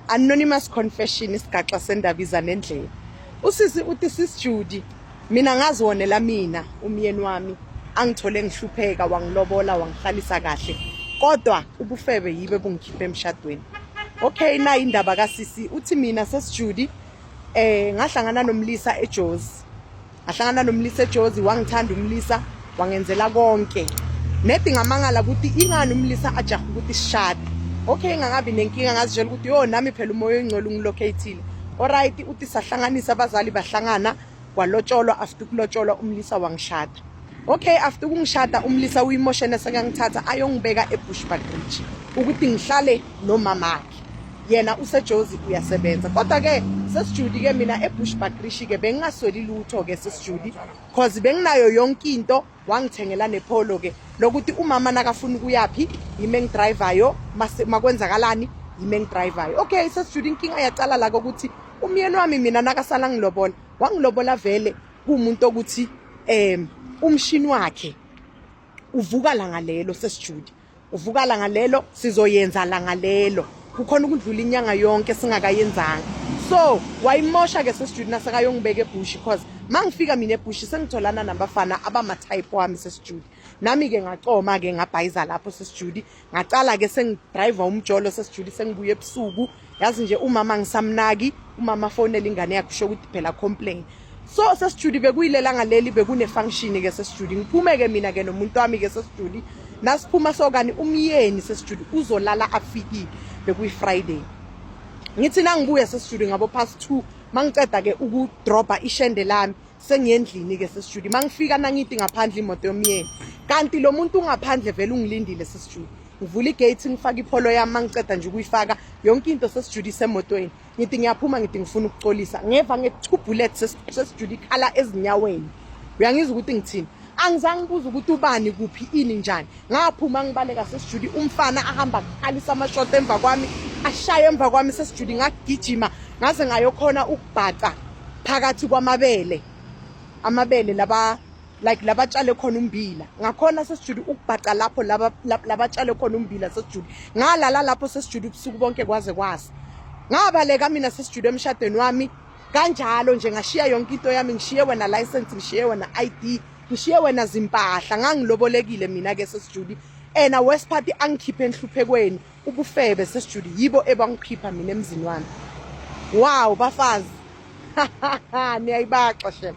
Anonymous confession isigaxa sendabiza nendlela. Usisi uthi sis Judy mina ngazonela mina umyeni wami angithole ngihlupheka wangilobola wangihlalisa kahle kodwa ubufebe yibe bungikhipha emshadweni. Okay na indaba kaSisi uthi mina sis Judy ngahlangana nomlisa eJozi. Ngahlangana nomlisa eJozi wangithanda umlisa wangenzela konke. Nedi ngamangala ukuthi ingani umlisa ajaha ukuthi sishade. Okay ngangabi nenkinga ngazitshela ukuthi yo nami phela umoya ongcolo ungilocatile. Alright uthi sahlanganisa abazali bahlangana kwalotsholwa after kulotsholwa umlisa wangishada. Okay after kungishada umlisa uyimoshene sekangithatha ayongibeka eBushbuckridge ukuthi ngihlale nomamakhe. Yena useJozi uyasebenza kodwa ke sesijudy ke mina eBushbuckridge ke bengingasweli lutho ke sesijudy because benginayo yonke into wangithengela nePolo ke lokuthi umama nakafuna ukuyapi yime ngidrivayo makwenzakalani yime ngidrivayo. Okay sesijudy inkinga yaqala la ukuthi umyeni wami mina nakasala ngilobola wangilobola vele kuumuntu ukuthi umshini wakhe uvuka la ngalelo sesijudy uvuka la ngalelo sizoyenza la ngalelo kukhona ukudlula inyanga yonke singakayenzanga. So wayimosha ke sesijudy nasekayongibeka eBush because mangifika mina eBush sengitholana nabafana abama type wami sesijudy nami ke ngacoma ke ngabhayiza lapho sesijudy ngacala ke sengidrive umjolo sesijudy sengibuye ebusuku yazi nje umama ngisamnaki umama fonela ingane yakhe kusho ukuthi phela complain. So sesijudy bekuyilela ngaleli bekune function ke sesijudy ngiphume ke mina ke nomuntu wami ke sesijudy nasiphuma sokani umyeni sesijudy uzolala afikile bekuyi Friday. Ngithi nangibuya sesijudy ngabo past 2 mangiceda ke ukudropa ishende lami sengiyendlini ke sesijudy mangifika nangithi ngaphandle imoto yomyeni kanti lo muntu ungaphandle vele ungilindile sesijudy ngivula igate ngifaka iPolo yami mangiceda nje ukuyifaka yonke into sesijudy semotweni ngithi ngiyaphuma ngithi ngifuna ukuxolisa ngeva nge2 bullets sesijudy ikhala ezinyaweni uyangizwa ukuthi ngithini angizange ngibuza ukuthi ubani kuphi ini njani ngaphuma ngibaleka sesijudy umfana ahamba khalisa amashot emva kwami ashaya emva kwami sesijudy ngagijima ngaze ngayokhona ukubhaca phakathi kwamabele amabele laba like labatshale khona umbila ngakhona sesijudy ukubhaca lapho labatshale khona umbila sesijudy ngalala lapho sesijudy ubusuku bonke kwaze kwasa ngabaleka mina sesijudy emshadweni wami kanjalo nje ngashiya yonke into yami ngishiye wena license ngishiye wena ID ngishiye wena zimpahla ngangilobolekile mina ke sesijudy ena West Party angikhiphe enhluphekweni ubufebe sesijudy yibo ebangikhipha mina emzini wami. Wow bafazi niyayibaxa shem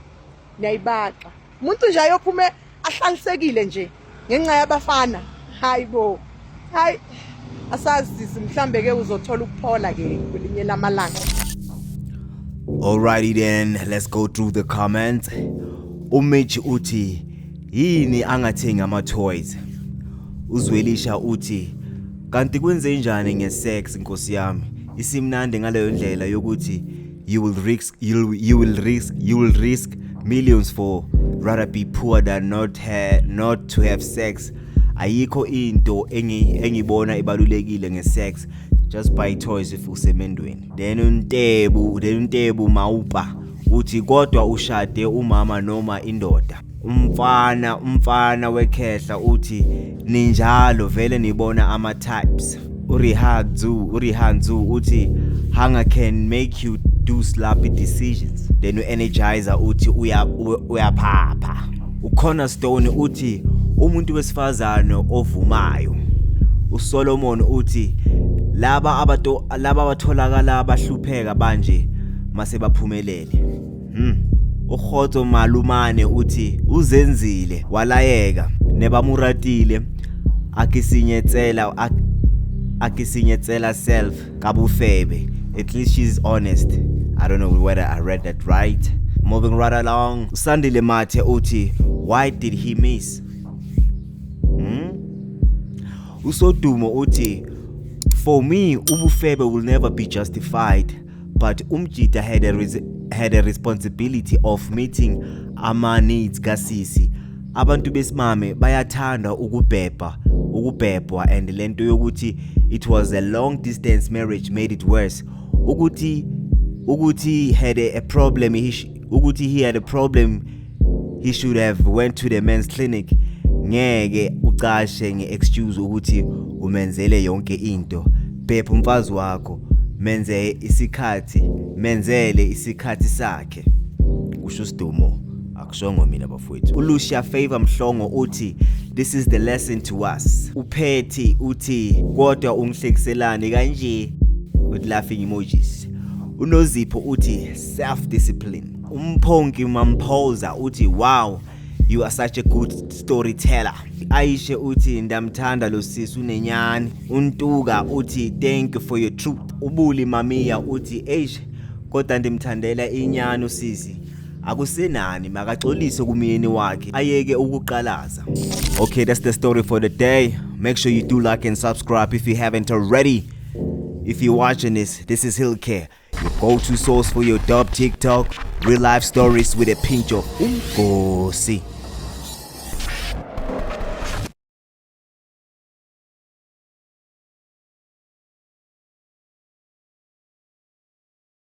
niyayibaxa umuntu nje ayophume ahlalisekile nje ngenxa yabafana hayibo hayi asazi mhlambe ke uzothola ukuphola ke kulinye lamalanga. Alrighty then, let's go through the comments. Umechi uthi yini angathenga ama toys. Uzwelisha uthi kanti kwenze njani ngesex Nkosi yami isimnandi ngaleyo ndlela yokuthi you will risk millions for rather be poor than not to have sex. Ayikho into engibona ibalulekile ngesex, just buy toys if usemendweni. Then untebu mawupa uthi kodwa ushade umama noma indoda. Umfana wekhehla uthi ninjalo vele nibona ama types. Urihanzu uthi hunger can make you do sloppy decisions. Then energizer uthi uyaphapha. uCornerstone uthi umuntu wesifazane ovumayo. uSolomon uthi laba abatholakala abahlupheka manje mase baphumelele. uGotso Malumane uthi uzenzile walayeka nebamuratile akisinyetsela self kabufebe. At least she's honest. I don't know whether I read that right. Moving right along, Sandile Mate uthi why did he miss? Usodumo uthi for me ubufebe will never be justified, but Umjita had a responsibility of meeting ama needs kasisi. Abantu besimame bayathanda ukubhebhwa and lento yokuthi it was a long distance marriage made it worse. Ukuthi he had a problem he should have went to the men's clinic. Ngeke ucashe ngeexcuse ukuthi umenzele yonke into. Bhepha umfazi wakho menzele isikhathi sakhe. Kusho uSidumo, akushongo mina bafowethu. uLucia Favor Mhlongo uthi this is the lesson to us. uPhetty uthi kodwa ungihlekiselane kanje with laughing emojis. uNozipho uthi self discipline. uMphongi Mamphoza uthi wow, you are such a good storyteller. Aisha uthi ndamthanda lo sisi unenyani. uNtuka uthi thank you for your truth. uBuli Mamiya uthi eish kodwa ndimthandela inyani usisi. Akusenani makaxolise kumyeni wakhe ayeke ukuqalaza. Okay, that's the story for the day. Make sure you do like and subscribe if you haven't already. If you're watching this is Hillcare, your go-to source for your dub TikTok, real life stories with a pinch of umgosi.